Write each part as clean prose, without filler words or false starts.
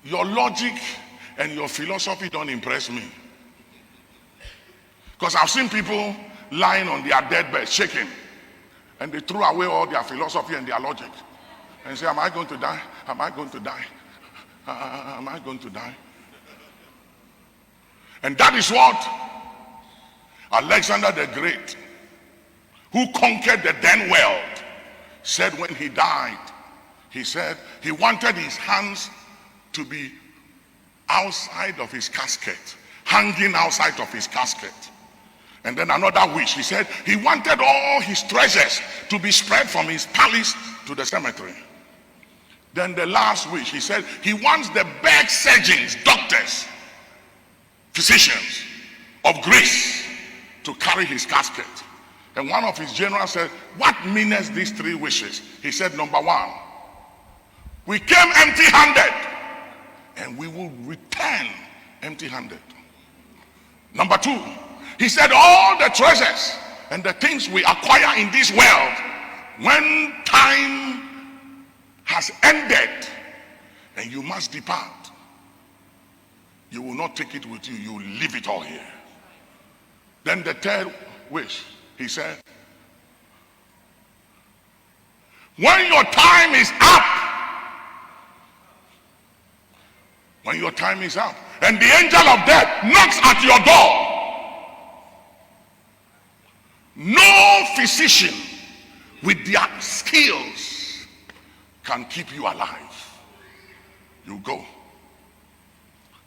Your logic and your philosophy don't impress me. Because I've seen people lying on their deathbed, shaking, and they threw away all their philosophy and their logic and say, am I going to die? Am I going to die? Am I going to die? And that is what Alexander the Great, who conquered the then world, said when he died. He said he wanted his hands to be outside of his casket, hanging outside of his casket. And then another wish, he said he wanted all his treasures to be spread from his palace to the cemetery. Then the last wish, he said he wants the best surgeons, doctors, physicians of Greece to carry his casket. And one of his generals said, what means these three wishes? He said, number one, we came empty-handed and we will return empty-handed. Number two, he said all the treasures and the things we acquire in this world, when time has ended and you must depart, you will not take it with you, you will leave it all here. Then the third wish, he said, when your time is up, when your time is up and the angel of death knocks at your door, no physician with their skills can keep you alive. You go.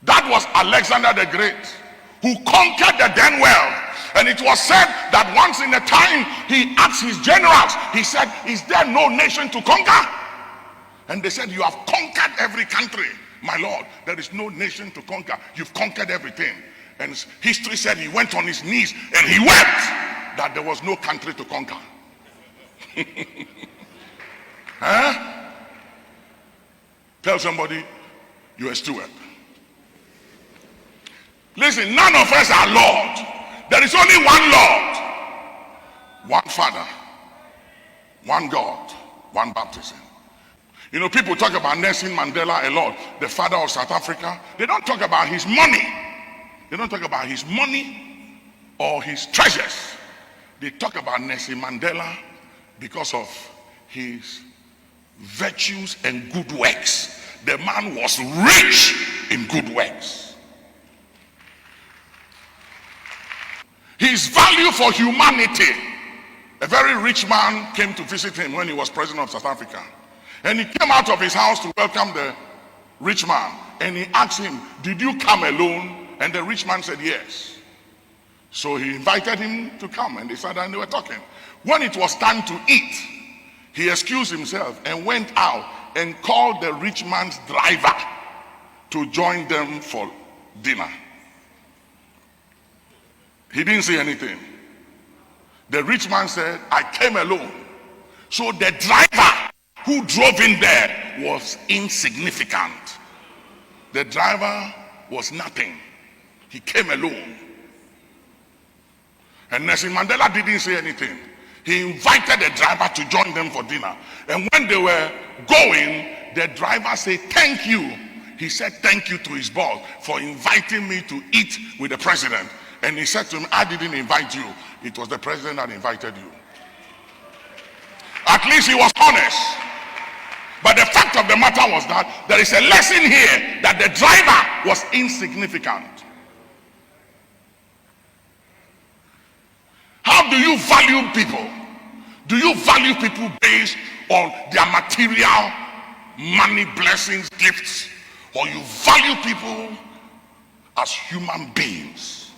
That was Alexander the Great, who conquered the then world. And it was said that once in a time he asked his generals, he said, is there no nation to conquer? And they said, you have conquered every country, my lord. There is no nation to conquer. You've conquered everything. And history said he went on his knees and he wept that there was no country to conquer. Huh? Tell somebody you're a steward. Listen, none of us are Lord. There is only one Lord, one Father, one God, one baptism. You know, people talk about Nelson Mandela a lot, the father of South Africa. They don't talk about his money. They don't talk about his money or his treasures. They talk about Nelson Mandela because of his virtues and good works. The man was rich in good works. His value for humanity. A very rich man came to visit him when he was president of South Africa. And he came out of his house to welcome the rich man. And he asked him, did you come alone? And the rich man said, yes. So he invited him to come and they sat down and they were talking. When it was time to eat, he excused himself and went out and called the rich man's driver to join them for dinner. He didn't say anything. The rich man said, I came alone. So the driver who drove in there was insignificant. The driver was nothing. He came alone. And Nelson Mandela didn't say anything. He invited the driver to join them for dinner. And when they were going, the driver said, thank you. He said thank you to his boss for inviting me to eat with the president. And he said to him, I didn't invite you. It was the president that invited you. At least he was honest. But the fact of the matter was that there is a lesson here that the driver was insignificant. How do you value people? Do you value people based on their material, money, blessings, gifts? Or you value people as human beings?